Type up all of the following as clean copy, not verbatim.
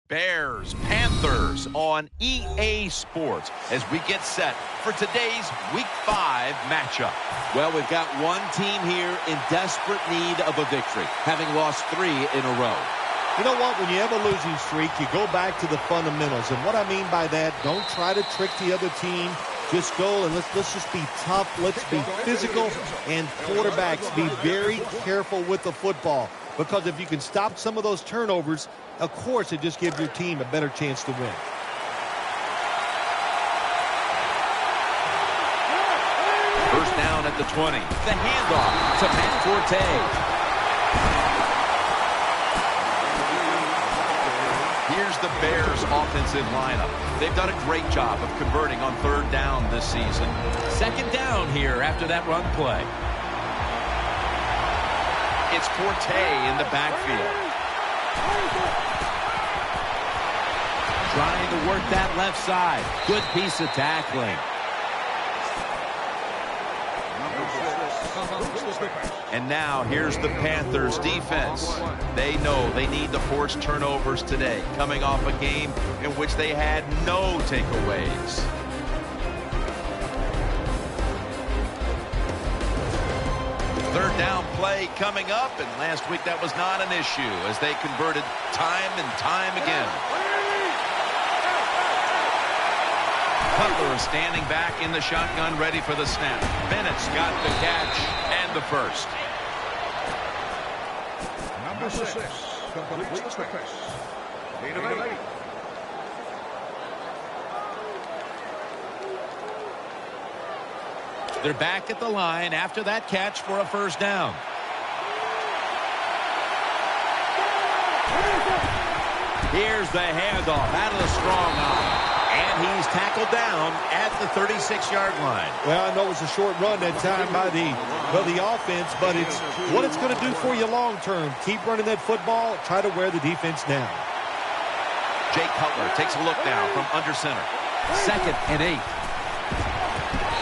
Bears, Panthers on EA Sports as we get set for today's Week 5 matchup. Well, we've got one team here in desperate need of a victory, having lost 3 in a row. You know what? When you have a losing streak, you go back to the fundamentals. And what I mean by that, don't try to trick the other team. Just go and let's just be tough. Let's be physical. And quarterbacks, be very careful with the football. Because if you can stop some of those turnovers, of course, it just gives your team a better chance to win. First down at the 20. The handoff to Matt Forte. Here's the Bears offensive lineup. They've done a great job of converting on third down this season. Second down here after that run play. It's Forte in the backfield. Trying to work that left side. Good piece of tackling. And now here's the Panthers defense. They know they need to force turnovers today, coming off a game in which they had no takeaways. Third down play coming up, and last week that was not an issue as they converted time and time again. Cutler is standing back in the shotgun, ready for the snap. Bennett's got the catch and the first. Number 6 completes the pass. 8 of 8. They're back at the line after that catch for a first down. Here's the handoff out of the strong arm. And he's tackled down at the 36-yard line. Well, I know it was a short run that time by the offense, but it's what it's going to do for you long term. Keep running that football. Try to wear the defense down. Jay Cutler takes a look now from under center. 2nd and 8.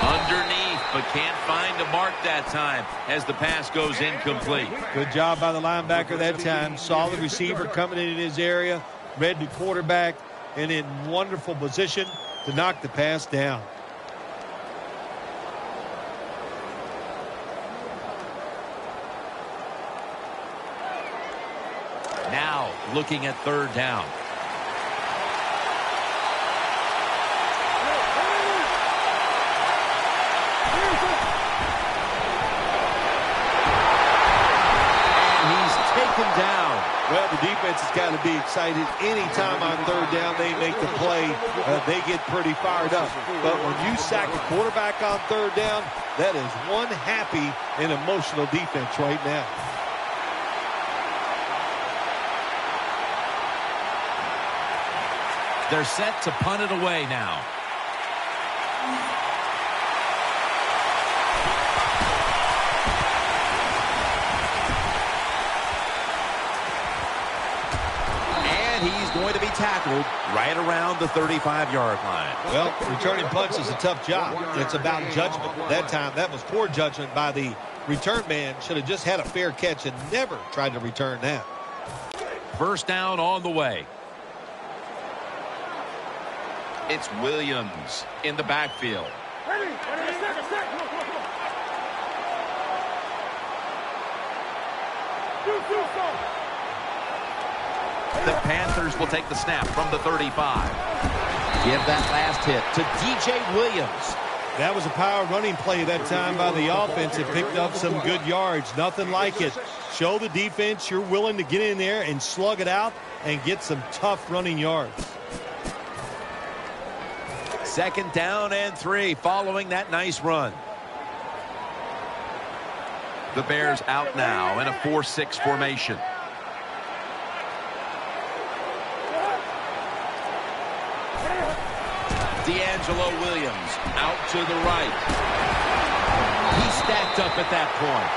Underneath, but can't find a mark that time as the pass goes incomplete. Good job by the linebacker that time. Saw the receiver coming in his area, read the quarterback, and in wonderful position to knock the pass down. Now looking at third down. Down. Well, the defense has got to be excited. Anytime on third down they make the play, they get pretty fired up. But when you sack the quarterback on third down, that is one happy and emotional defense right now. They're set to punt it away now. He's going to be tackled right around the 35-yard line. Well, returning punts is a tough job. It's about judgment. That time, that was poor judgment by the return man. Should have just had a fair catch and never tried to return that. First down on the way. It's Williams in the backfield. The Panthers will take the snap from the 35. Give that last hit to DJ Williams. That was a power running play that time by the offense. It picked up some good yards. Nothing like it. Show the defense you're willing to get in there and slug it out and get some tough running yards. 2nd down and 3 following that nice run. The Bears out now in a 4-6 formation. D'Angelo Williams out to the right. He's stacked up at that point.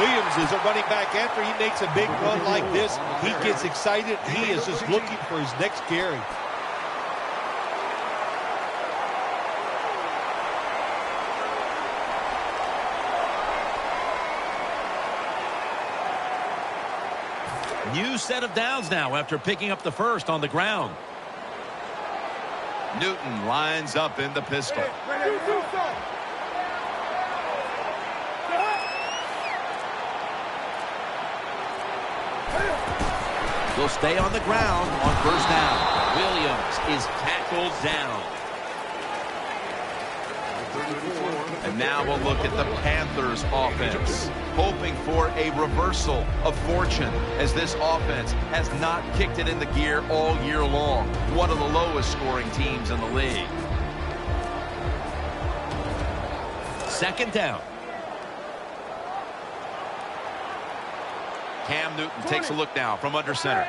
Williams is a running back. After he makes a big run like this, he gets excited. He is just looking for his next carry. New set of downs now after picking up the first on the ground. Newton lines up in the pistol. Will stay on the ground on first down. Williams is tackled down. And now we'll look at the Panthers offense, hoping for a reversal of fortune as this offense has not kicked it into gear all year long. One of the lowest scoring teams in the league. Second down. Cam Newton takes a look now from under center.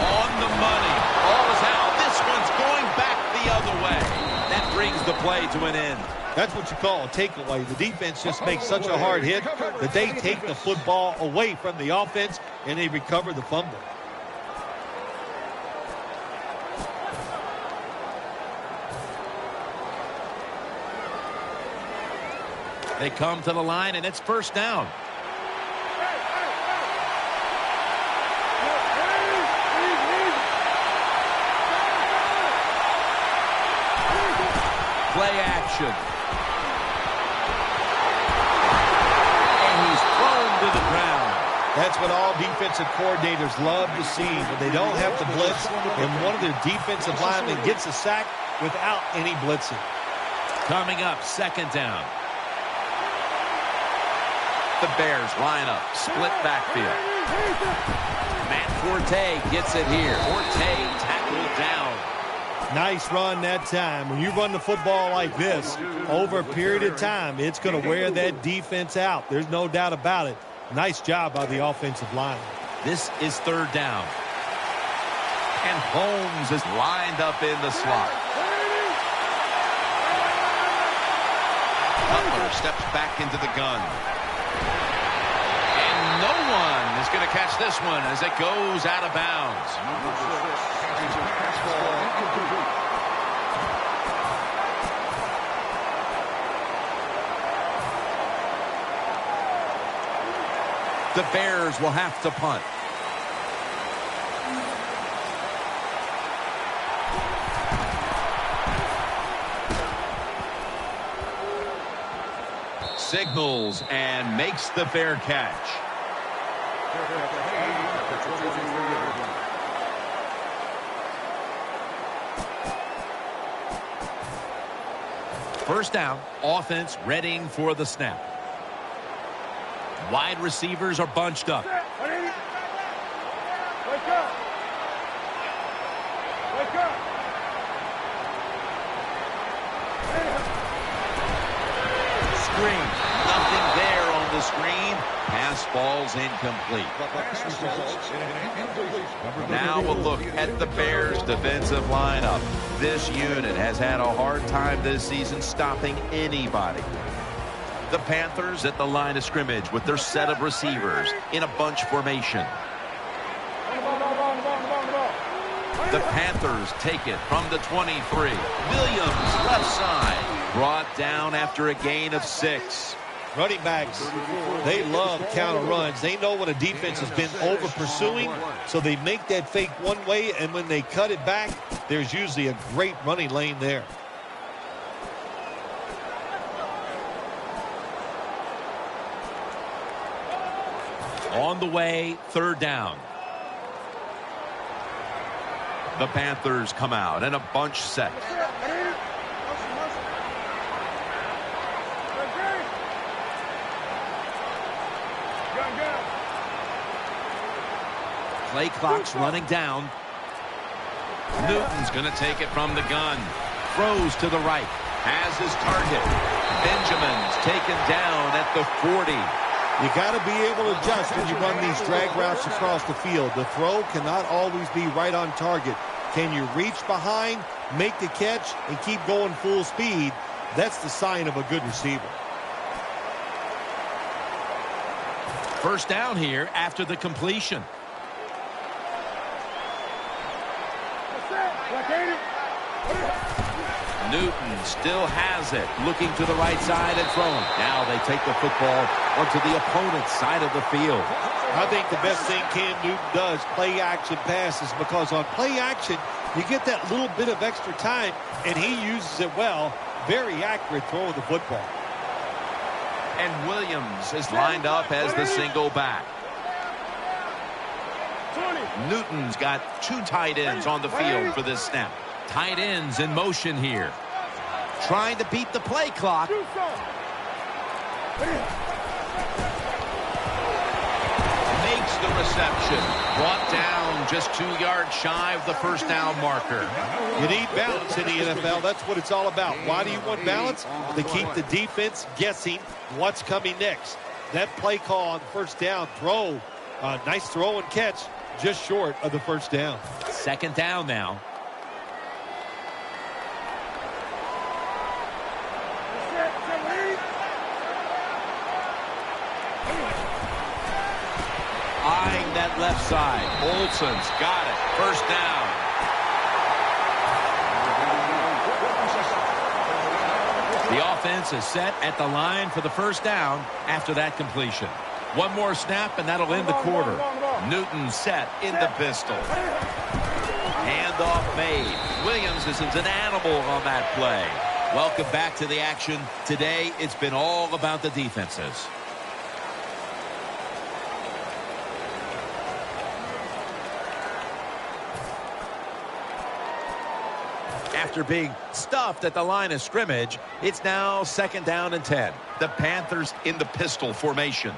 On the money. Ball is out. This one's going back the other way. That brings the play to an end. That's what you call a takeaway. The defense just makes such a hard hit that they take the football away from the offense and they recover the fumble. They come to the line, and it's first down. Play action. And he's thrown to the ground. That's what all defensive coordinators love to see, when they don't have to blitz and one of their defensive linemen gets a sack without any blitzing. Coming up, second down. The Bears line up, split backfield. Matt Forte gets it here. Forte tackled down. Nice run that time. When you run the football like this, over a period of time, it's going to wear that defense out. There's no doubt about it. Nice job by the offensive line. This is third down. And Holmes is lined up in the slot. Cutler steps back into the gun. And no one is going to catch this one as it goes out of bounds. The Bears will have to punt. Signals and makes the fair catch. First down, offense readying for the snap. Wide receivers are bunched up. Wake up. Wake up. Screen. Nothing there on the screen. Pass ball's incomplete. Now we'll look at the Bears defensive lineup. This unit has had a hard time this season stopping anybody. The Panthers at the line of scrimmage with their set of receivers in a bunch formation. The Panthers take it from the 23. Williams left side. Brought down after a gain of 6. Running backs, they love counter runs. They know when a defense has been over pursuing, so they make that fake one way, and when they cut it back, there's usually a great running lane there. On the way, third down. The Panthers come out in a bunch set. Play clock's running down. Newton's going to take it from the gun. Throws to the right. Has his target. Benjamin's taken down at the 40. You got to be able to adjust when you run these drag routes across the field. The throw cannot always be right on target. Can you reach behind, make the catch, and keep going full speed? That's the sign of a good receiver. First down here after the completion. Newton still has it, looking to the right side and throwing. Now they take the football onto the opponent's side of the field. I think the best thing Cam Newton does, play action passes, because on play action, you get that little bit of extra time, and he uses it well. Very accurate throw of the football. And Williams is lined up as the single back. Newton's got two tight ends on the field for this snap. Tight ends in motion here. Trying to beat the play clock. Makes the reception. Brought down just 2 yards shy of the first down marker. You need balance in the NFL. That's what it's all about. Why do you want balance? To keep the defense guessing what's coming next. That play call on first down throw. Nice throw and catch. Just short of the first down. Second down now. Eyeing that left side. Olsen's got it. First down. The offense is set at the line for the first down after that completion. One more snap, and that'll end the quarter. Newton set in the pistol. Handoff made. Williams is an animal on that play. Welcome back to the action. Today, it's been all about the defenses. After being stuffed at the line of scrimmage, it's now second down and 10. The Panthers in the pistol formation.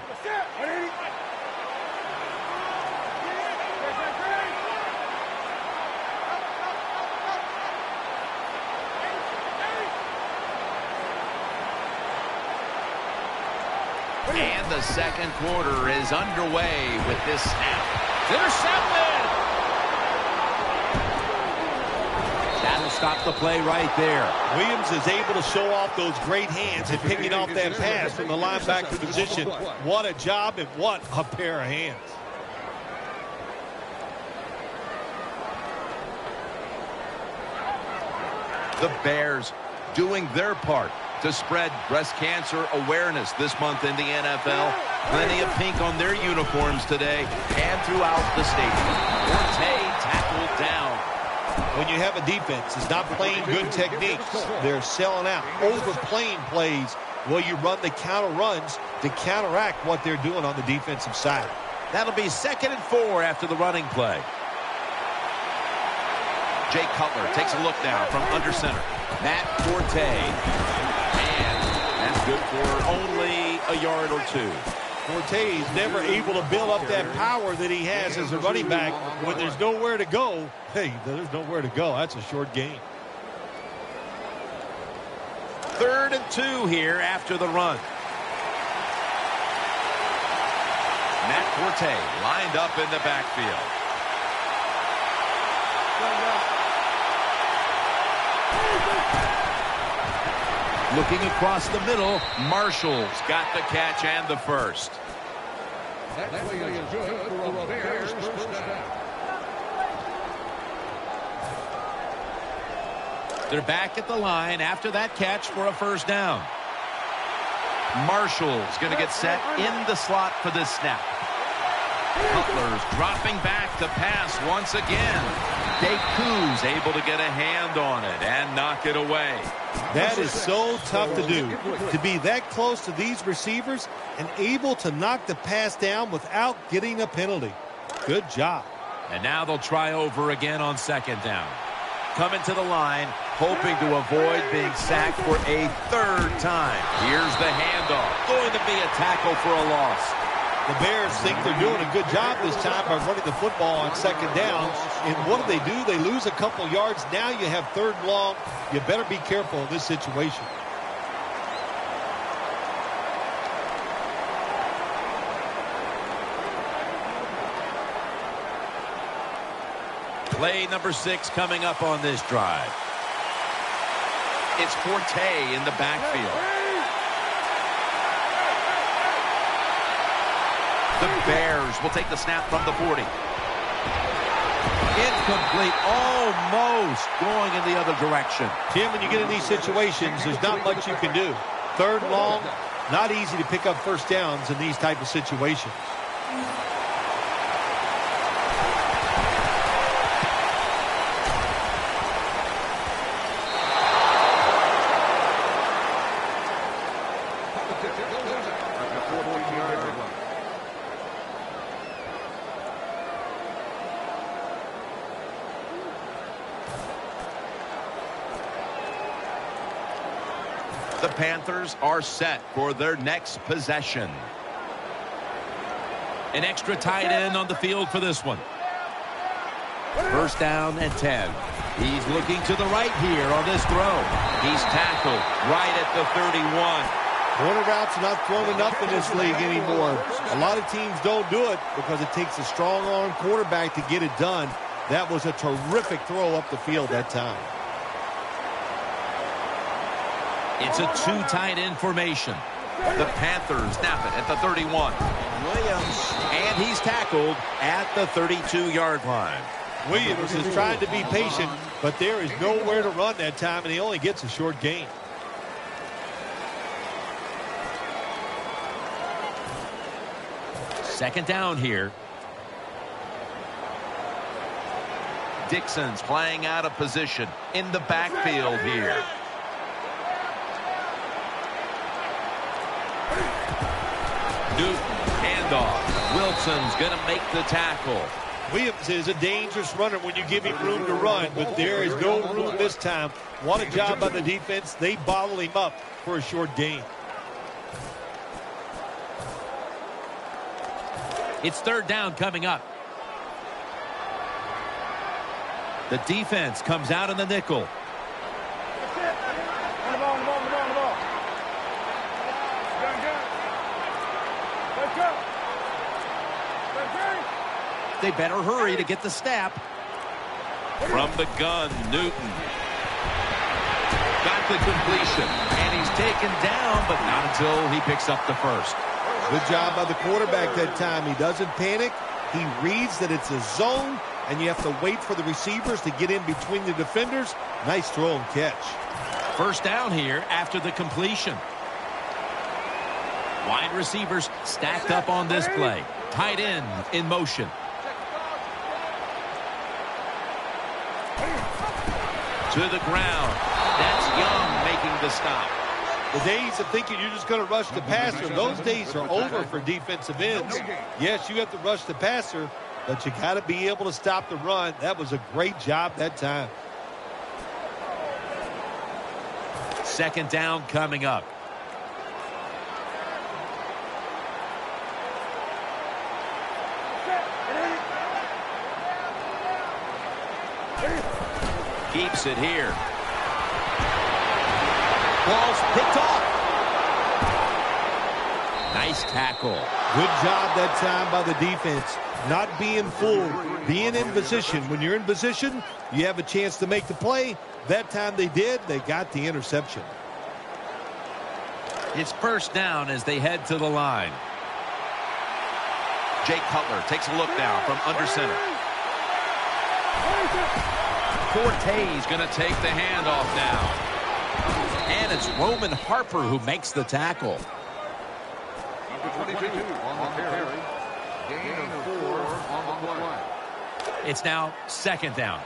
And the second quarter is underway with this snap. Intercepted! That'll stop the play right there. Williams is able to show off those great hands and picking off that pass from the linebacker position. What a job and what a pair of hands. The Bears doing their part to spread breast cancer awareness this month in the NFL. Plenty of pink on their uniforms today and throughout the stadium. Forte tackled down. When you have a defense that's not playing good techniques, they're selling out, overplaying plays. Well, you run the counter runs to counteract what they're doing on the defensive side. That'll be 2nd and 4 after the running play. Jay Cutler takes a look now from under center. Matt Forte. And that's good for only a yard or two. Forte is never able to build up that power that he has as a running back. When there's nowhere to go, hey, there's nowhere to go. That's a short gain. 3rd and 2 here after the run. Matt Forte lined up in the backfield. Looking across the middle, Marshall's got the catch and the first. That play is good for a Bears first down. they're back at the line after that catch for a first down. Marshall's going to get set in the slot for this snap. Cutler's dropping back to pass once again. Dekou's able to get a hand on it and knock it away. That is so tough to do, to be that close to these receivers and able to knock the pass down without getting a penalty. Good job. And now they'll try over again on 2nd down. Coming to the line, hoping to avoid being sacked for a 3rd time. Here's the handoff. Going to be a tackle for a loss. The Bears think they're doing a good job this time by running the football on 2nd down. And what do? They lose a couple yards. Now you have 3rd and long. You better be careful in this situation. Play number 6 coming up on this drive. It's Forte in the backfield. The Bears will take the snap from the 40. Incomplete, almost going in the other direction. Jim, when you get in these situations, there's not much you can do. Third and long, not easy to pick up first downs in these type of situations. The Panthers are set for their next possession. An extra tight end on the field for this one. First down and 10. He's looking to the right here on this throw. He's tackled right at the 31. Corner routes are not thrown enough in this league anymore. A lot of teams don't do it because it takes a strong arm quarterback to get it done. That was a terrific throw up the field that time. It's a two tight end formation. The Panthers snap it at the 31. Williams. And he's tackled at the 32-yard line. Williams is trying to be patient, but there is nowhere to run that time, and he only gets a short gain. Second down here. Dixon's playing out of position in the backfield here. Newton, handoff. Wilson's going to make the tackle. Williams is a dangerous runner when you give him room to run, but there is no room this time. What a job by the defense. They bottle him up for a short gain. It's third down coming up. The defense comes out in the nickel. They better hurry to get the snap. From the gun, Newton. Got the completion. And he's taken down, but not until he picks up the first. Good job by the quarterback that time. He doesn't panic. He reads that it's a zone, and you have to wait for the receivers to get in between the defenders. Nice throw and catch. First down here after the completion. Wide receivers stacked up on this play. Tight end in motion. To the ground. That's Young making the stop. The days of thinking you're just going to rush the passer, those days are over for defensive ends. Yes, you have to rush the passer, but you got to be able to stop the run. That was a great job that time. Second down coming up. Keeps it here. Ball's picked off. Nice tackle. Good job that time by the defense. Not being fooled, being in position. When you're in position, you have a chance to make the play. That time they did. They got the interception. It's first down as they head to the line. Jay Cutler takes a look now from under center. Forte's going to take the handoff now. And it's Roman Harper who makes the tackle. Number 22 on the carry. Gain of 4 on the play. It's now second down.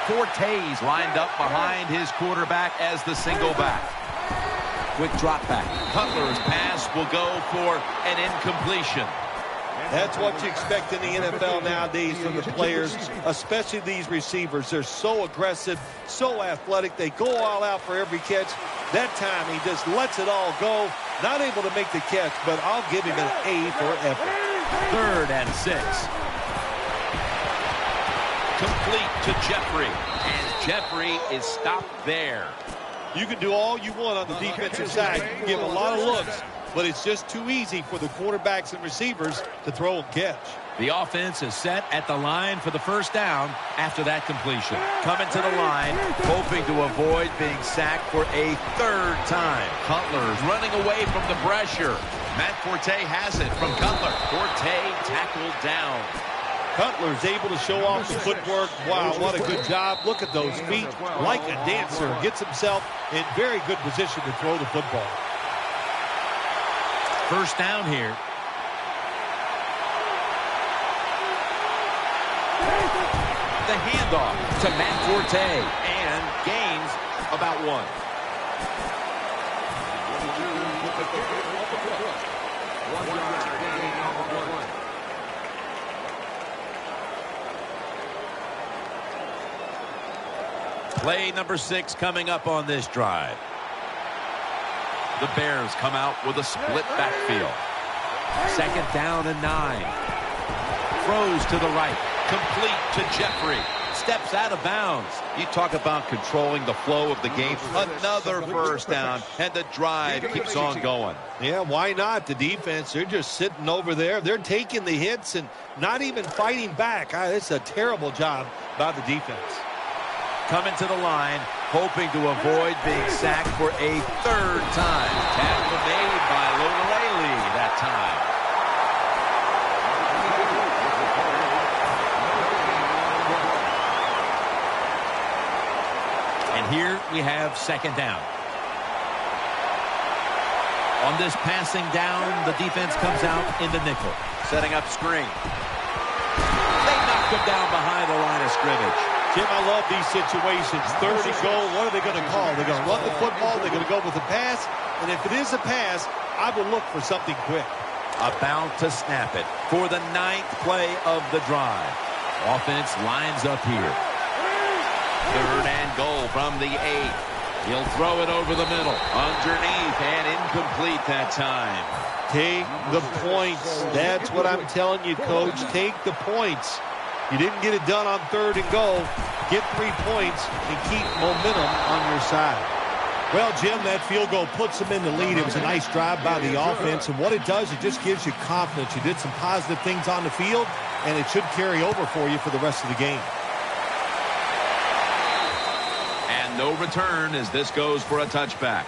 Forte's lined up behind his quarterback as the single back. Quick drop back. Cutler's pass will go for an incompletion. That's what you expect in the NFL nowadays from the players, especially these receivers. They're so aggressive, so athletic. They go all out for every catch. That time, he just lets it all go. Not able to make the catch, but I'll give him an A for effort. Third and 6. Complete to Jeffrey. And Jeffrey is stopped there. You can do all you want on the defensive side. You can give a lot of looks. but it's just too easy for the quarterbacks and receivers to throw and catch. The offense is set at the line for the first down after that completion. Coming to the line, hoping to avoid being sacked for a third time. Cutler's running away from the pressure. Matt Forte has it from Cutler. Forte tackled down. Cutler's able to show off the footwork. Wow, what a good job. Look at those feet. Like a dancer. Gets himself in very good position to throw the football. First down here. The handoff to Matt Forte, and gains about 1. Play number 6 coming up on this drive. The Bears come out with a split backfield. Second down and 9. Throws to the right. Complete to Jeffrey. Steps out of bounds. You talk about controlling the flow of the game. Another first down, and the drive keeps on going. Yeah, why not? The defense, they're just sitting over there. They're taking the hits and not even fighting back. It's a terrible job by the defense. Coming to the line, hoping to avoid being sacked for a third time. Tackle made by Lodalele that time. And here we have second down. On this passing down, the defense comes out in the nickel. Setting up screen. They knocked him down behind the line of scrimmage. Jim, I love these situations. Third and goal, what are they going to call? They're going to run the football, they're going to go with a pass, and if it is a pass, I will look for something quick. About to snap it for the 9th play of the drive. Offense lines up here. Third and goal from the 8. He'll throw it over the middle. Underneath and incomplete that time. Take the points. That's what I'm telling you, Coach. Take the points. You didn't get it done on third and goal. Get 3 points and keep momentum on your side. Well, Jim, that field goal puts them in the lead. It was a nice drive by the offense, and what it does, it just gives you confidence. You did some positive things on the field, and it should carry over for you for the rest of the game. And no return as this goes for a touchback.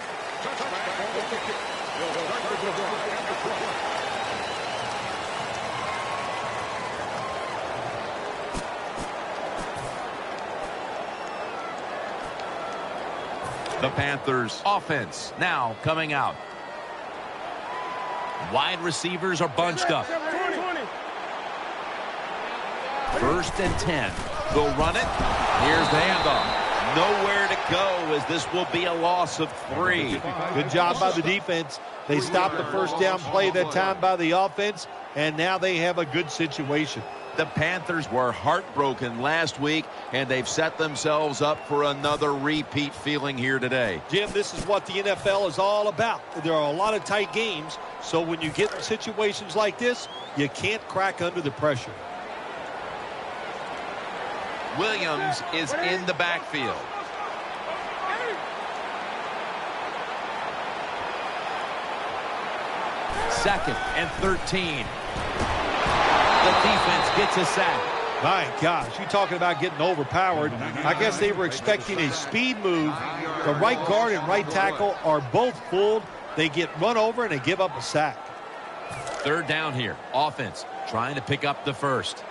The Panthers offense now coming out. Wide receivers are bunched up. First and 10. They'll run it. Here's the handoff. Nowhere to go as this will be a loss of 3. Good job by the defense. They stopped the first down play that time by the offense, and now they have a good situation. The Panthers were heartbroken last week, and they've set themselves up for another repeat feeling here today. Jim, this is what the NFL is all about. There are a lot of tight games, so when you get in situations like this, you can't crack under the pressure. Williams is in the backfield. Second and 13. The defense gets a sack. My gosh, you're talking about getting overpowered. I guess they were expecting a speed move. The right guard and right tackle are both fooled. They get run over and they give up a sack. Third down here. Offense trying to pick up the first.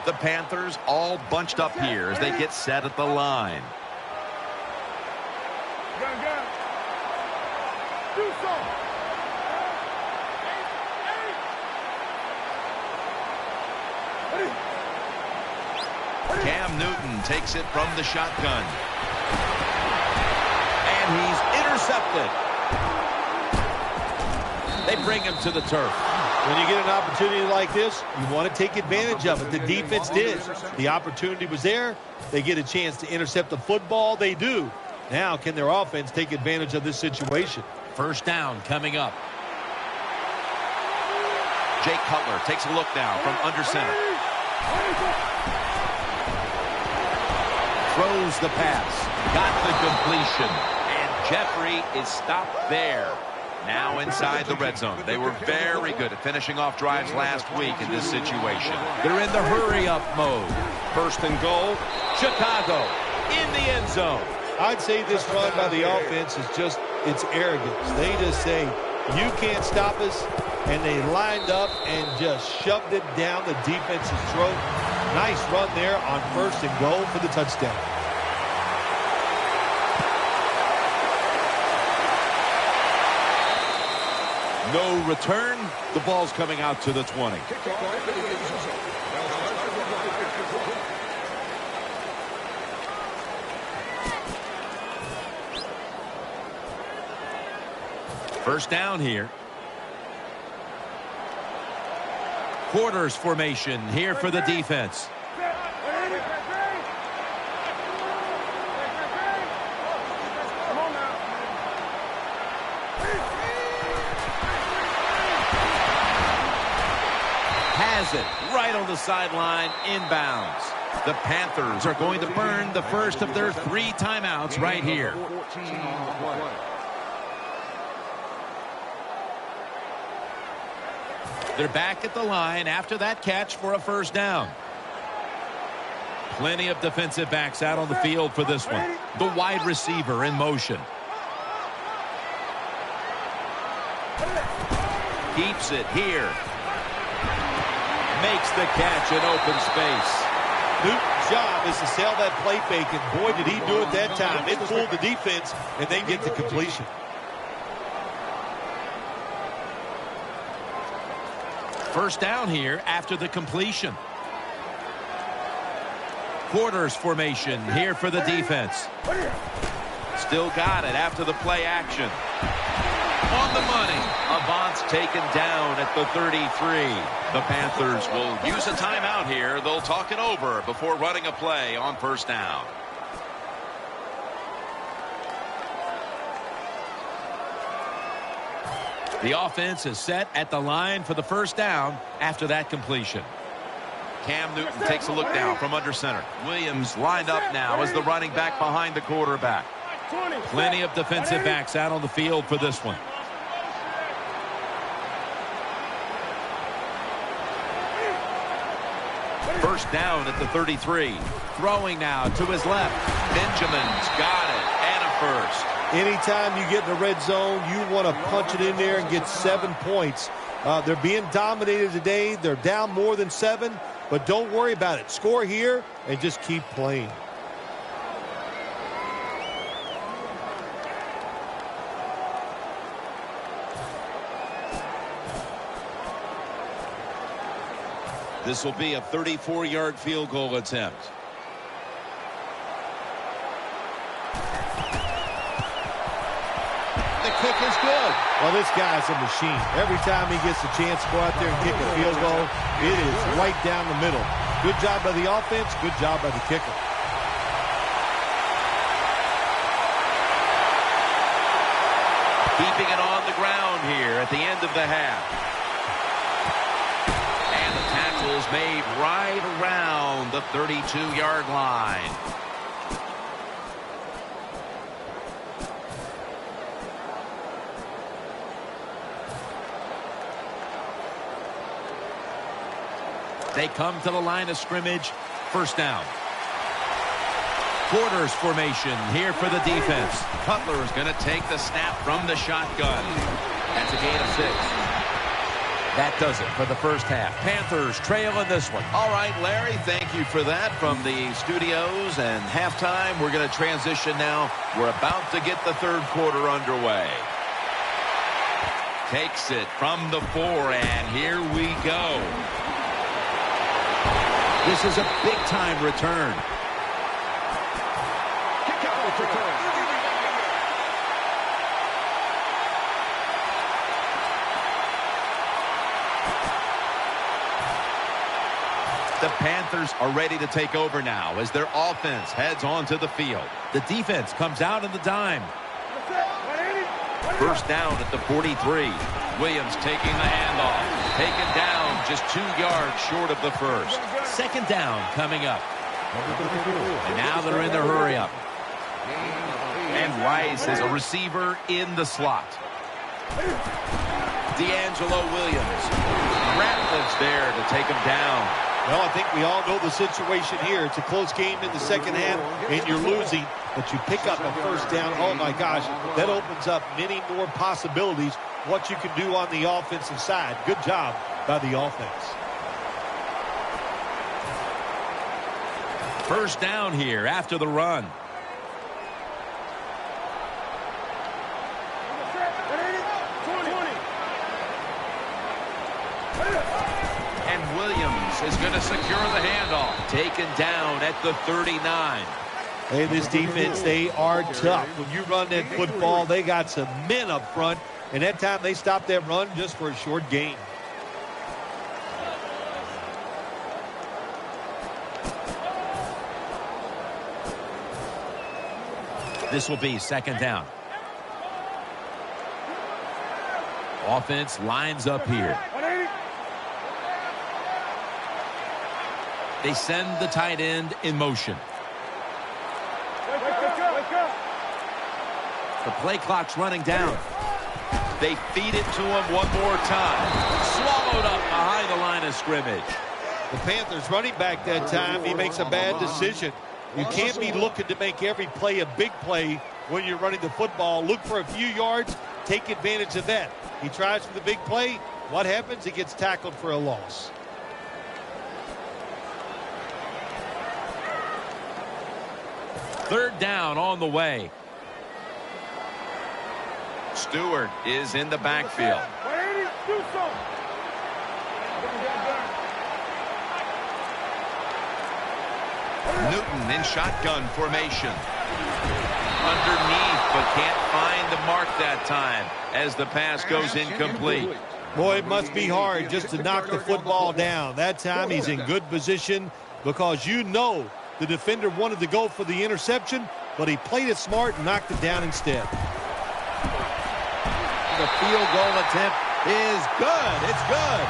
The Panthers all bunched up here as they get set at the line. Cam Newton takes it from the shotgun. And he's intercepted. They bring him to the turf. When you get an opportunity like this, you want to take advantage of it. The defense did. The opportunity was there. They get a chance to intercept the football. They do. Now, can their offense take advantage of this situation? First down coming up. Jake Cutler takes a look now from under center. Throws the pass. Got the completion. And Jeffrey is stopped there. Now inside the red zone. They were very good at finishing off drives last week in this situation. They're in the hurry-up mode. First and goal. Chicago in the end zone. I'd say this run by the offense is just, it's arrogance. They just say, you can't stop us, and they lined up and just shoved it down the defense's throat. Nice run there on first and goal for the touchdown. No return. The ball's coming out to the 20. First down here. Quarters formation here for the defense. Has it right on the sideline, inbounds. The Panthers are going to burn the first of their 3 timeouts right here. They're back at the line after that catch for a first down. Plenty of defensive backs out on the field for this one. The wide receiver in motion. Keeps it here. Makes the catch in open space. Newton's job is to sell that play fake, and boy, did he do it that time. It fooled the defense, and they get the completion. First down here after the completion. Quarters formation here for the defense. Still got it after the play action. On the money. Avant's taken down at the 33. The Panthers will use a timeout here. They'll talk it over before running a play on first down. The offense is set at the line for the first down after that completion. Cam Newton takes a look now from under center. Williams lined up now as the running back behind the quarterback. Plenty of defensive backs out on the field for this one. First down at the 33. Throwing now to his left. Benjamin's got it, and a first. Anytime you get in the red zone, you want to punch it in there and get 7 points. They're being dominated today. They're down more than 7, but don't worry about it. Score here and just keep playing. This will be a 34-yard field goal attempt. The kick is good. Well, this guy's a machine. Every time he gets a chance to go out there and kick a field goal, it is right down the middle. Good job by the offense, good job by the kicker. Keeping it on the ground here at the end of the half. And the tackle's made right around the 32-yard line. They come to the line of scrimmage. First down. Quarters formation here for the defense. Cutler is going to take the snap from the shotgun. That's a gain of 6. That does it for the first half. Panthers trail in this one. All right, Larry, thank you for that from the studios. And halftime, we're going to transition now. We're about to get the third quarter underway. Takes it from the 4, and here we go. This is a big-time return. The Panthers are ready to take over now as their offense heads onto the field. The defense comes out in the dime. First down at the 43. Williams taking the handoff. Taken down just 2 yards short of the first. Second down coming up. And now they're in their hurry-up. And Rice is a receiver in the slot. D'Angelo Williams. Ratliff's there to take him down. Well, I think we all know the situation here. It's a close game in the second half, and you're losing, but you pick up a first down. Oh, my gosh, that opens up many more possibilities, what you can do on the offensive side. Good job by the offense. First down here after the run. And Williams is going to secure the handoff. Taken down at the 39. Hey, this defense, they are tough. When you run that football, they got some men up front. And that time they stopped that run just for a short gain. This will be second down. Offense lines up here. They send the tight end in motion. The play clock's running down. They feed it to him one more time. Swallowed up behind the line of scrimmage. The Panthers running back that time, he makes a bad decision. You can't be looking to make every play a big play when you're running the football. Look for a few yards, take advantage of that. He tries for the big play. What happens? He gets tackled for a loss. Third down on the way. Stewart is in the backfield. Newton in shotgun formation. Underneath, but can't find the mark that time as the pass goes incomplete. Boy, it must be hard just to knock the football down. That time he's in good position because you know the defender wanted to go for the interception, but he played it smart and knocked it down instead. The field goal attempt is good. It's good.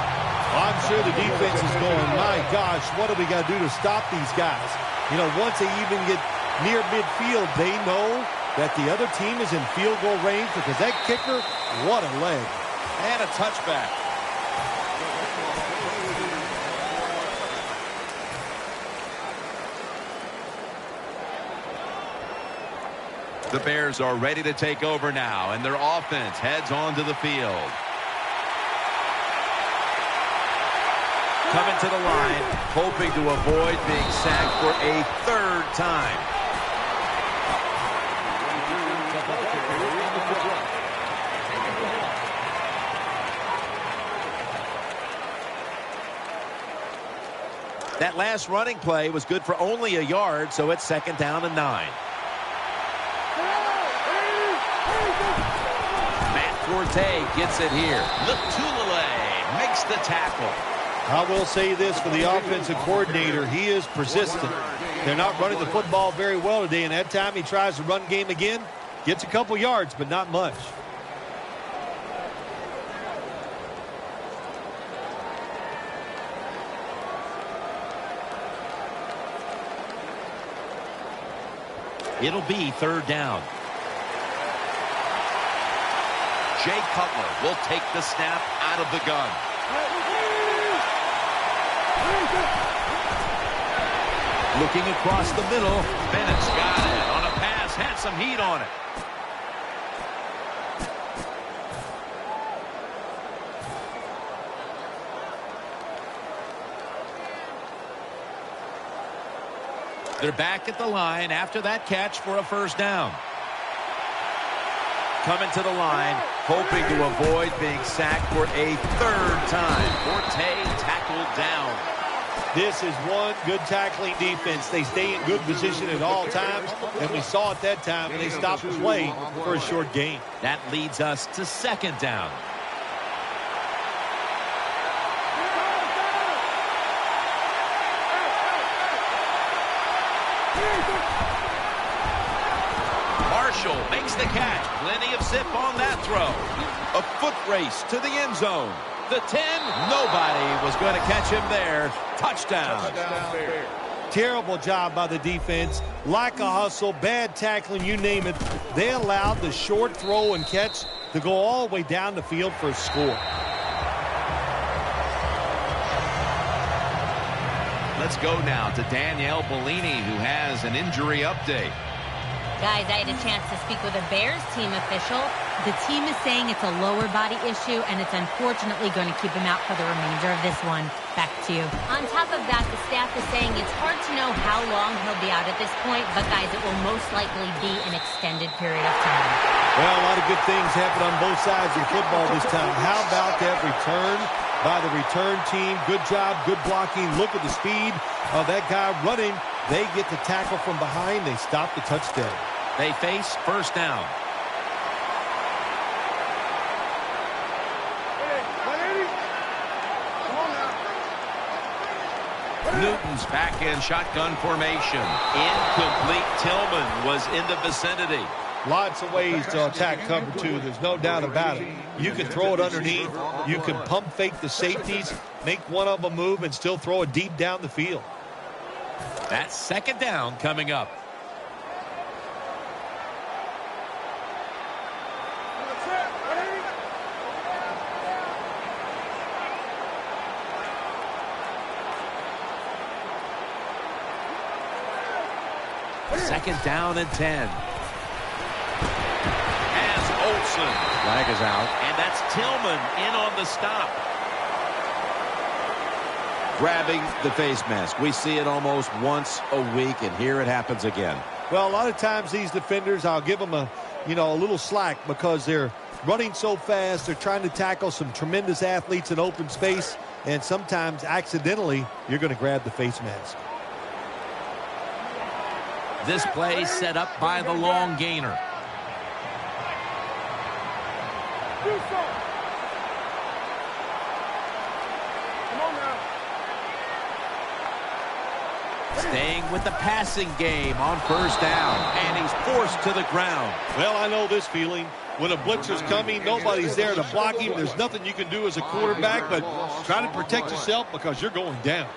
I'm sure the defense is going, my gosh, what do we got to do to stop these guys? You know, once they even get near midfield, they know that the other team is in field goal range because that kicker, what a leg. And a touchback. The Bears are ready to take over now, and their offense heads onto the field. Coming to the line, hoping to avoid being sacked for a third time. That last running play was good for only a yard, so it's second down and 9. Forte gets it here. Lutulele makes the tackle. I will say this for the offensive coordinator. He is persistent. They're not running the football very well today, and that time he tries to run game again. Gets a couple yards, but not much. It'll be third down. Jay Cutler will take the snap out of the gun. Looking across the middle. Bennett's got it on a pass. Had some heat on it. They're back at the line after that catch for a first down. Coming to the line, hoping to avoid being sacked for a third time. Forte tackled down. This is one good tackling defense. They stay in good position at all times, and we saw it that time when they stopped the play for a short gain. That leads us to second down. Marshall makes the catch. Plenty of zip on that throw. A foot race to the end zone. The 10, nobody was going to catch him there. Touchdown. Terrible job by the defense. Lack of hustle, bad tackling, you name it. They allowed the short throw and catch to go all the way down the field for a score. Let's go now to Danielle Bellini, who has an injury update. Guys, I had a chance to speak with a Bears team official. The team is saying it's a lower body issue, and it's unfortunately going to keep him out for the remainder of this one. Back to you. On top of that, the staff is saying it's hard to know how long he'll be out at this point, but guys, it will most likely be an extended period of time. Well, a lot of good things happen on both sides of football this time. How about that return by the return team? Good job, good blocking. Look at the speed of that guy running. They get the tackle from behind. They stop the touchdown. They face first down. Newton's back in shotgun formation. Incomplete. Tillman was in the vicinity. Lots of ways to attack cover two. There's no doubt about it. You can throw it underneath. You can pump fake the safeties, make one of them move, and still throw it deep down the field. That's second down coming up. Second down and 10. As Olsen. Flag is out. And that's Tillman in on the stop. Grabbing the face mask. We see it almost once a week, and here it happens again. Well, a lot of times these defenders, I'll give them a little slack because they're running so fast. They're trying to tackle some tremendous athletes in open space, and sometimes accidentally you're going to grab the face mask. This play set up by the long gainer. Staying with the passing game on first down, and he's forced to the ground. Well, I know this feeling. When a blitzer's coming, nobody's there to block him. There's nothing you can do as a quarterback, but try to protect yourself because you're going down.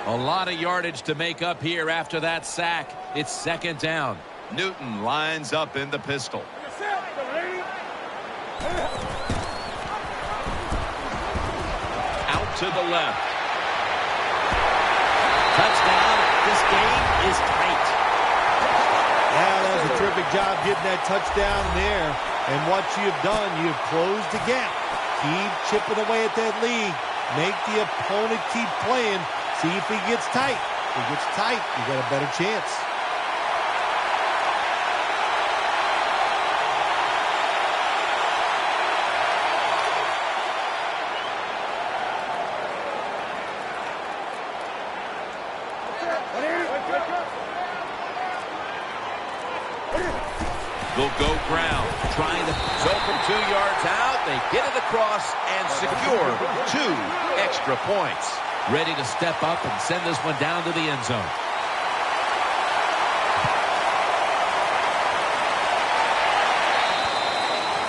A lot of yardage to make up here after that sack. It's second down. Newton lines up in the pistol. Out to the left. Touchdown. This game is tight. Yeah, that was a terrific job getting that touchdown there. And what you've done, you've closed the gap. Keep chipping away at that lead. Make the opponent keep playing. See if he gets tight. If he gets tight, you got a better chance. They'll go ground, trying to go from 2 yards out. They get it across and secure 2 extra points. Ready to step up and send this one down to the end zone.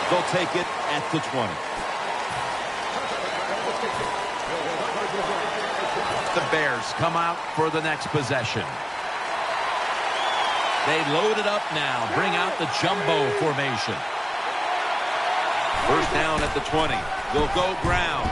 They'll take it at the 20. The Bears come out for the next possession. They load it up now, bring out the jumbo formation. First down at the 20. They'll go ground.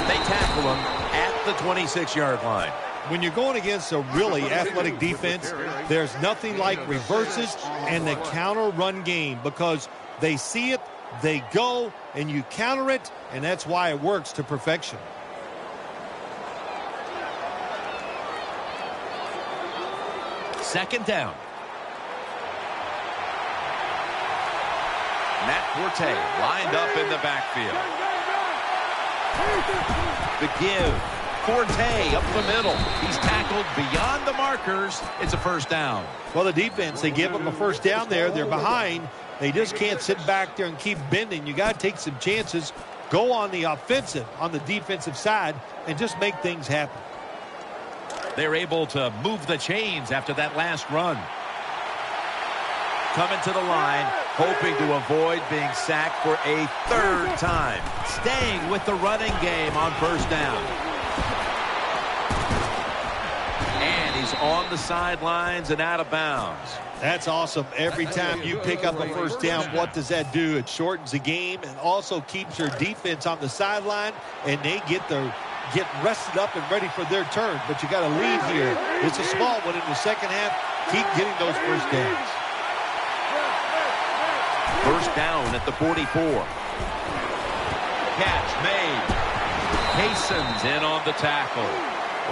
They tackle him at the 26-yard line. When you're going against a really athletic defense, there's nothing like reverses and the counter run game because they see it, they go, and you counter it, and that's why it works to perfection. Second down. Matt Forte lined up in the backfield. The give. Forte up the middle. He's tackled beyond the markers. It's a first down. Well, the defense, they give them a first down there. They're behind. They just can't sit back there and keep bending. You got to take some chances. Go on the offensive, on the defensive side, and just make things happen. They're able to move the chains after that last run. Coming to the line, hoping to avoid being sacked for a third time. Staying with the running game on first down. And he's on the sidelines and out of bounds. That's awesome. Every time you pick up a first down, what does that do? It shortens the game and also keeps your defense on the sideline, and they get rested up and ready for their turn. But you got to lead here. It's a small one in the second half. Keep getting those first downs. First down at the 44. Catch made. Hastens in on the tackle.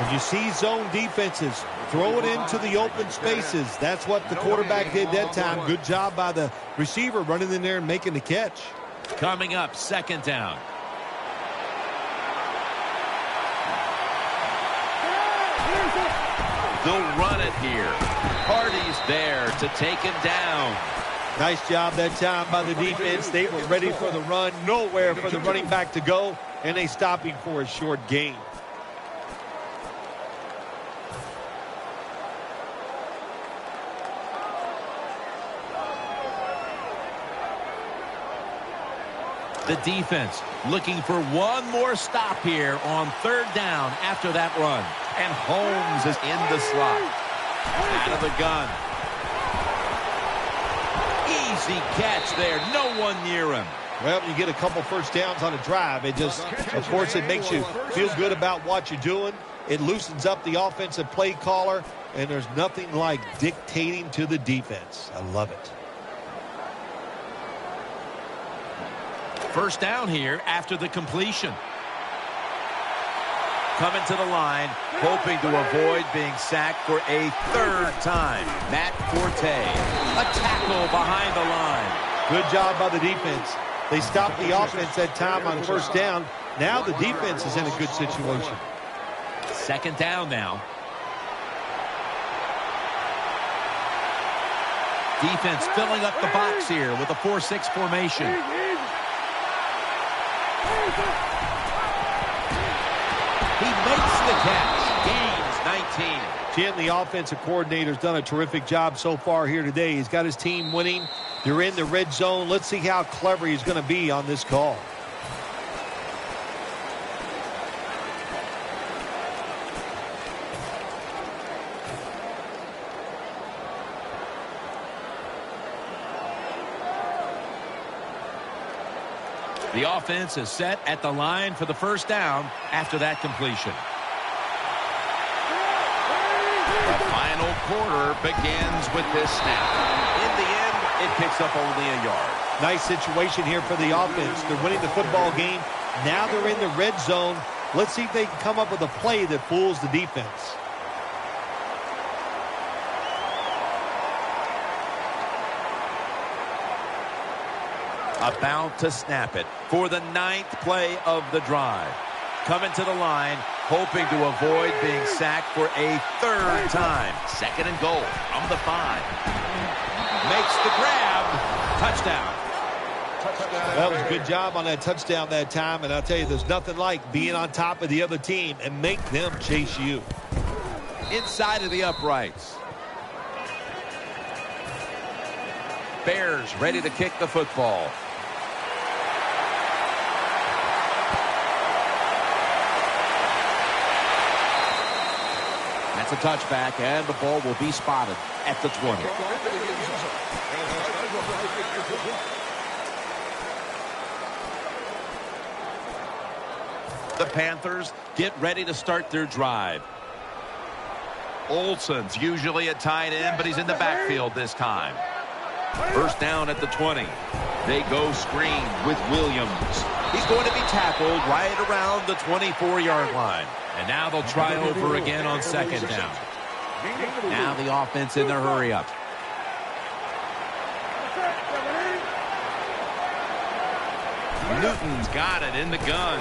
When you see zone defenses, throw it into the open spaces. That's what the quarterback did that time. Good job by the receiver running in there and making the catch. Coming up, second down. They'll run it here. Hardy's there to take him down. Nice job that time by the defense. They were ready for the run. Nowhere for the running back to go, and they stop him for a short gain. The defense looking for one more stop here on third down after that run. And Holmes is in the slot. Out of the gun. Easy catch there. No one near him. Well, you get a couple first downs on a drive. It just, of course, it makes you feel good about what you're doing. It loosens up the offensive play caller, and there's nothing like dictating to the defense. I love it. First down here after the completion. Coming to the line, hoping to avoid being sacked for a third time. Matt Forte, a tackle behind the line. Good job by the defense. They stopped the offense that time on first down. Now the defense is in a good situation. Second down now. Defense filling up the box here with a 4-6 formation. He makes the catch. Gains 19. Jim, the offensive coordinator's done a terrific job so far here today. He's got his team winning. They're in the red zone. Let's see how clever he's going to be on this call. The offense is set at the line for the first down after that completion. The final quarter begins with this snap. In the end, it picks up only a yard. Nice situation here for the offense. They're winning the football game. Now they're in the red zone. Let's see if they can come up with a play that fools the defense. About to snap it for the 9th play of the drive. Coming to the line, hoping to avoid being sacked for a third time. Second and goal from the 5. Makes the grab. Touchdown. That was a good job on that touchdown that time, and I'll tell you, there's nothing like being on top of the other team and make them chase you. Inside of the uprights. Bears ready to kick the football. That's a touchback, and the ball will be spotted at the 20. The Panthers get ready to start their drive. Olsen's usually at tight end, but he's in the backfield this time. First down at the 20. They go screen with Williams. He's going to be tackled right around the 24-yard line. And now they'll try over again on second down. Now the offense in their hurry up. Newton's got it in the gun.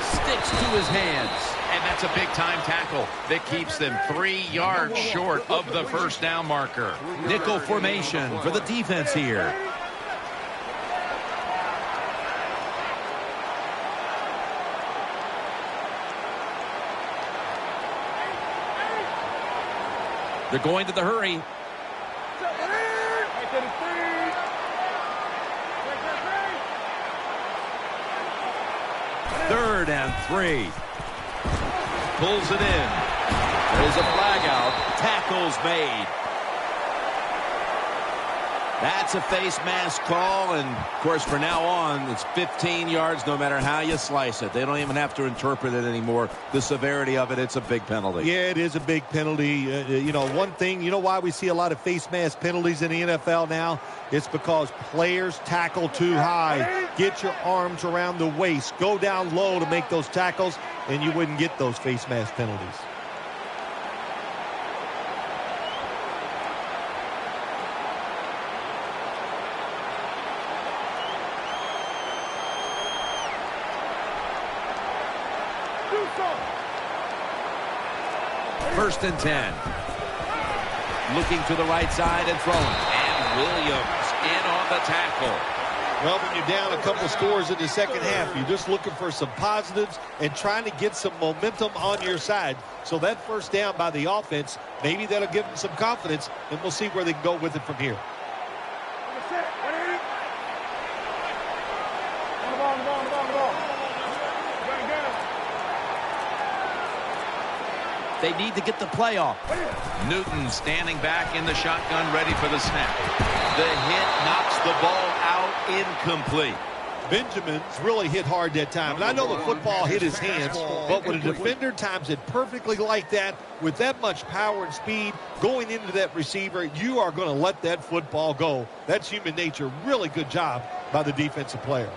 Sticks to his hands. And that's a big-time tackle that keeps them 3 yards short of the first down marker. Nickel formation for the defense here. They're going to the hurry. 3rd and 3. Pulls it in. There's a flag out. Tackles made. That's a face mask call, and, of course, for now on, it's 15 yards no matter how you slice it. They don't even have to interpret it anymore. The severity of it, it's a big penalty. Yeah, it is a big penalty. One thing, why we see a lot of face mask penalties in the NFL now? It's because players tackle too high. Get your arms around the waist. Go down low to make those tackles, and you wouldn't get those face mask penalties. First and 10. Looking to the right side and throwing. And Williams in on the tackle. Well, when you're down a couple scores in the second half, you're just looking for some positives and trying to get some momentum on your side. So that first down by the offense, maybe that'll give them some confidence, and we'll see where they can go with it from here. They need to get the play off. Newton standing back in the shotgun, ready for the snap. The hit knocks the ball out, incomplete. Benjamin's really hit hard that time. And I know the football hit his hands, but when a defender times it perfectly like that, with that much power and speed going into that receiver, you are going to let that football go. That's human nature. Really good job by the defensive player.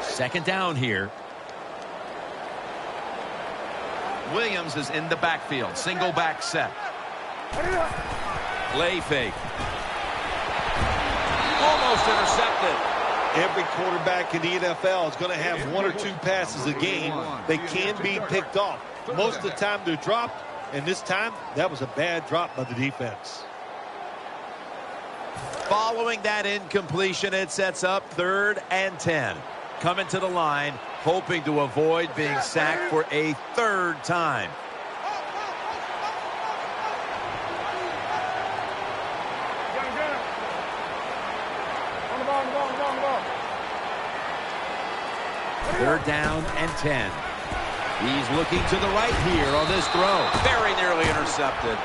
Second down here. Williams is in the backfield. Single back set. Play fake. Almost intercepted. Every quarterback in the NFL is going to have 1 or 2 passes a game. They can be picked off. Most of the time they're dropped, and this time that was a bad drop by the defense. Following that incompletion, it sets up 3rd and 10. Coming to the line, hoping to avoid being sacked for a 3rd time. Third down and 10. He's looking to the right here on this throw. Very nearly intercepted.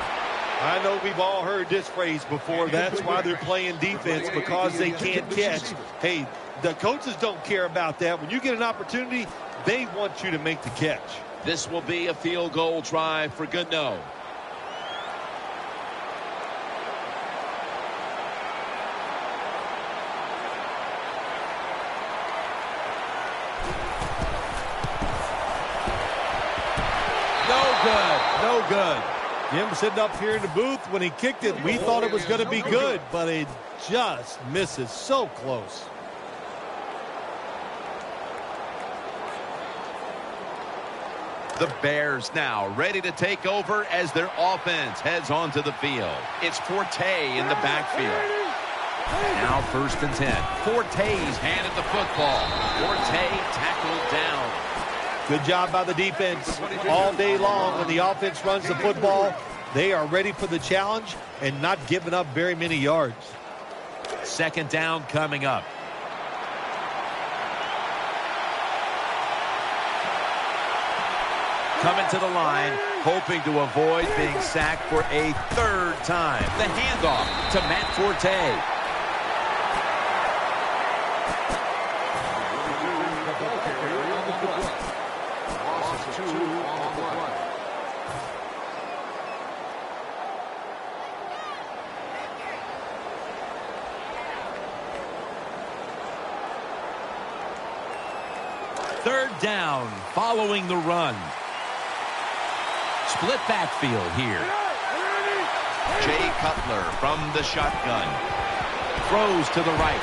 I know we've all heard this phrase before. That's why they're playing defense, because they can't catch. Hey, the coaches don't care about that. When you get an opportunity, they want you to make the catch. This will be a field goal try for good no. No good. Jim sitting up here in the booth, when he kicked it, we thought it was going to be good, but it just misses so close. The Bears now ready to take over as their offense heads onto the field. It's Forte in the backfield. Now 1st and 10. Forte's handed the football. Forte tackled down. Good job by the defense all day long. When the offense runs the football, they are ready for the challenge and not giving up very many yards. 2nd down coming up. Coming to the line, hoping to avoid being sacked for a 3rd time. The handoff to Matt Forte. Third down following the run. Split backfield here. Jay Cutler from the shotgun. Throws to the right.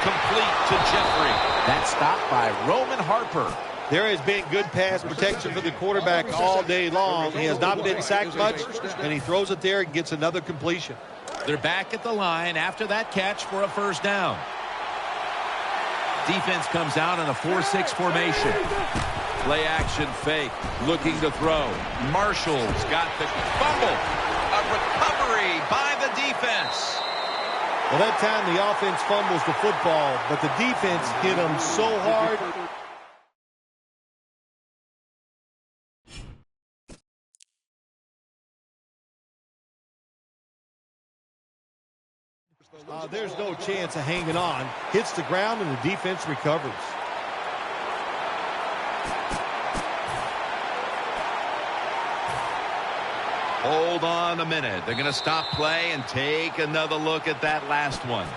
Complete to Jeffrey. That's stopped by Roman Harper. There has been good pass protection for the quarterback all day long. He has not been sacked much, and he throws it there and gets another completion. They're back at the line after that catch for a 1st down. Defense comes out in a 4-6 formation. Play action fake, looking to throw. Marshall's got the fumble. A recovery by the defense. Well, that time the offense fumbles the football, but the defense hit them so hard. There's no chance of hanging on. Hits the ground, and the defense recovers. Hold on a minute. They're going to stop play and take another look at that last one.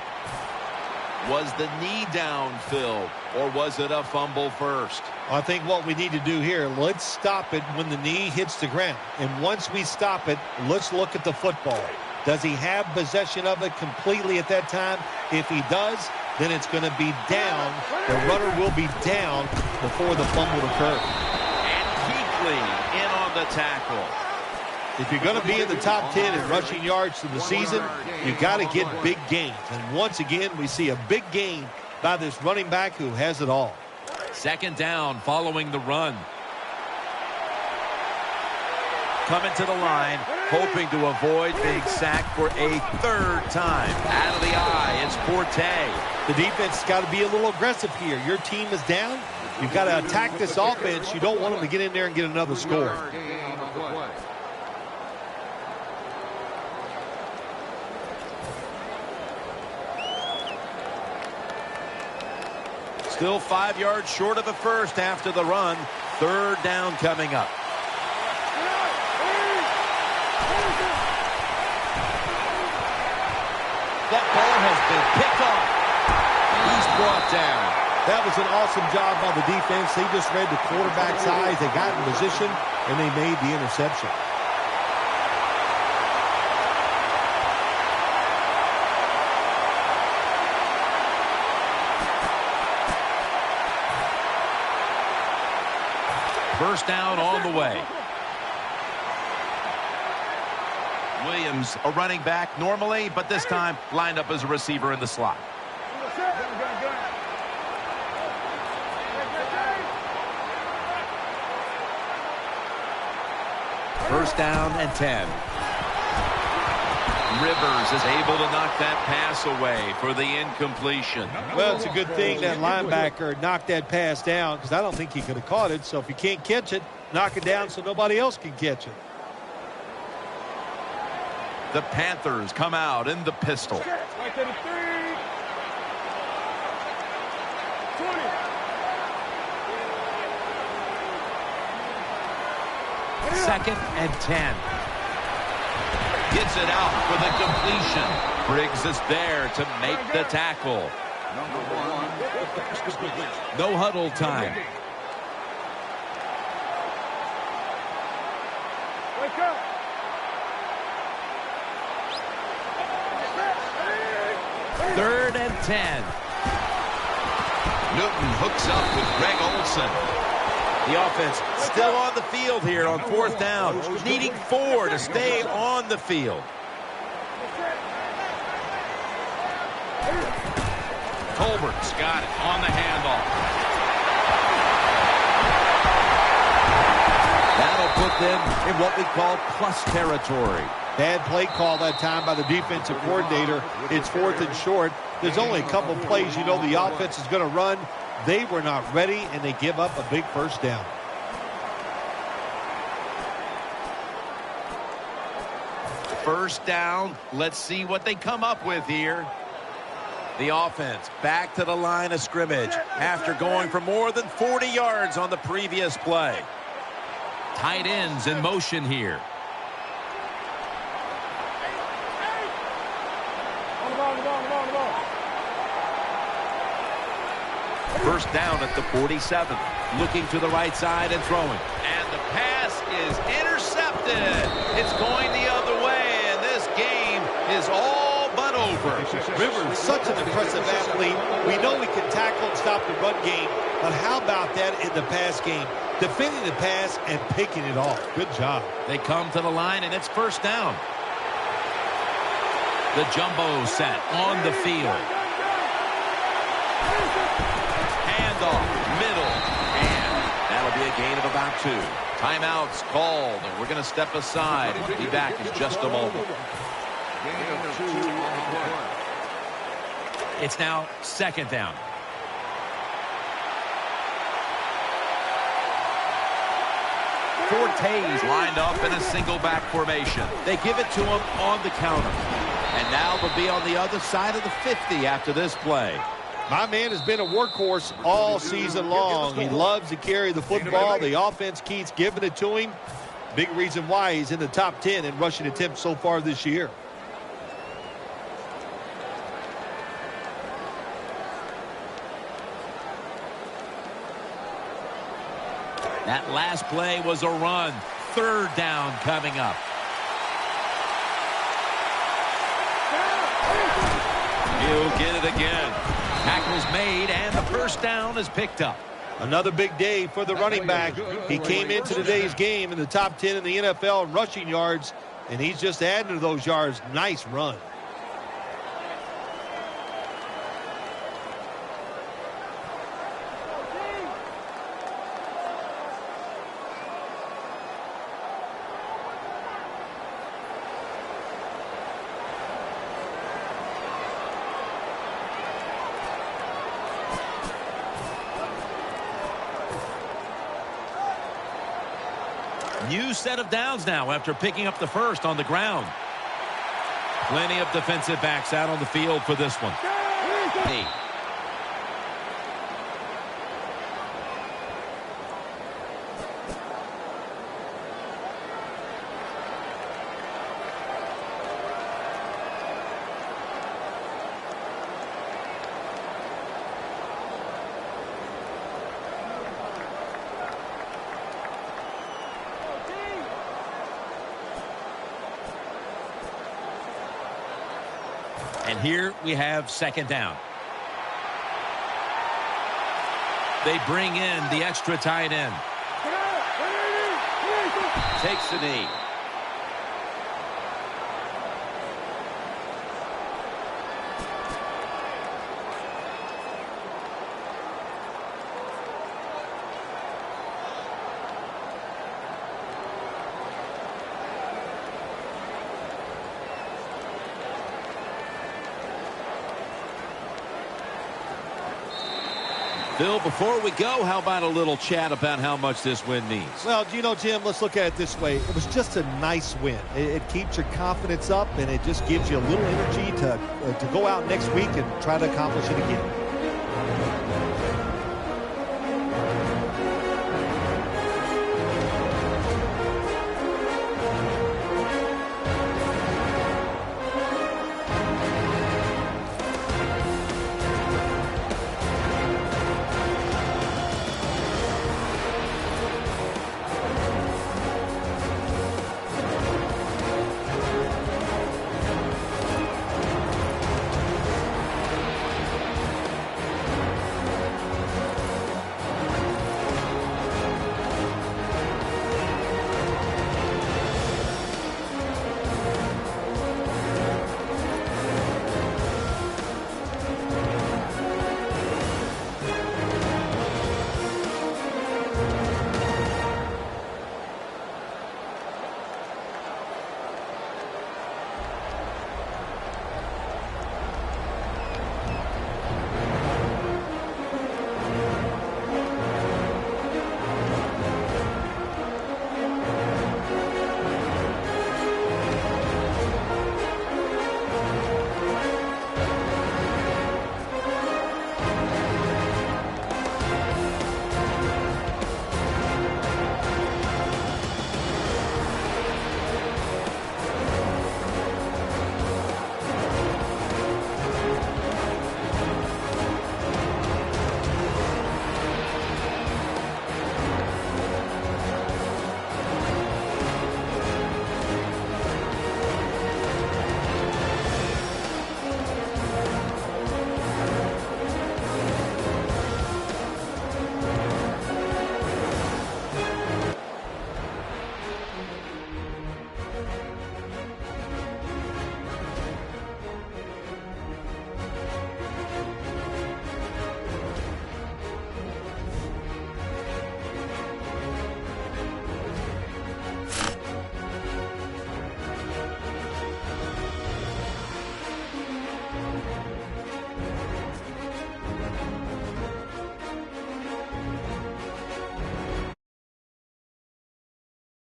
Was the knee down, Phil, or was it a fumble first? I think what we need to do here, let's stop it when the knee hits the ground. And once we stop it, let's look at the football. Does he have possession of it completely at that time? If he does, then it's going to be down. The runner will be down before the fumble occurs. And Kuechly in on the tackle. If you're going to be in the top 10 in rushing yards to the season, you've got to get big gains. And once again, we see a big gain by this running back who has it all. Second down following the run. Coming to the line, hoping to avoid being sacked for a third time. Out of the eye, it's Forte. The defense has got to be a little aggressive here. Your team is down. You've got to attack this offense. You don't want them to get in there and get another score. Still 5 yards short of the first after the run. Third down coming up. That ball has been picked off. He's brought down. That was an awesome job by the defense. They just read the quarterback's eyes. They got in position, and they made the interception. First down on the way. Williams, a running back normally, but this time lined up as a receiver in the slot. First down and 10. Rivers is able to knock that pass away for the incompletion. Well, it's a good thing that linebacker knocked that pass down because I don't think he could have caught it. So if you can't catch it, knock it down so nobody else can catch it. The Panthers come out in the pistol. Second and 10. Gets it out for the completion. Briggs is there to make the tackle. No huddle time. Third and 10. Newton hooks up with Greg Olsen. The offense still on the field here on fourth down, needing 4 to stay on the field. Colbert's got it on the handoff. That'll put them in what we call plus territory. Bad play call that time by the defensive coordinator. It's fourth and short. There's only a couple plays you know the offense is going to run. They were not ready, and they give up a big first down. First down. Let's see what they come up with here. The offense back to the line of scrimmage after going for more than 40 yards on the previous play. Tight ends in motion here. First down at the 47. Looking to the right side and throwing. And the pass is intercepted. It's going the other way, and this game is all but over. Rivers, such an impressive athlete. We know he can tackle and stop the run game, but how about that in the pass game? Defending the pass and picking it off. Good job. They come to the line, and it's first down. The jumbo set on the field. Handoff, middle, and that'll be a gain of about 2. Timeouts called, and we're going to step aside. We'll be back in just a moment. It's now 2nd down. Forte's lined up in a single back formation. They give it to him on the counter. And now they'll be on the other side of the 50 after this play. My man has been a workhorse all season long. He loves to carry the football. The offense keeps giving it to him. Big reason why he's in the top 10 in rushing attempts so far this year. That last play was a run. 3rd down coming up. He'll get it again. Tackle's made, and the 1st down is picked up. Another big day for the running back. He came into today's game in the top 10 in the NFL in rushing yards, and he's just adding to those yards. Nice run. New set of downs now after picking up the 1st on the ground. Plenty of defensive backs out on the field for this one. And here we have 2nd down. They bring in the extra tight end. Takes the knee. Phil, before we go, how about a little chat about how much this win means? Well, you know, Jim, let's look at it this way. It was just a nice win. It keeps your confidence up, and it just gives you a little energy to go out next week and try to accomplish it again.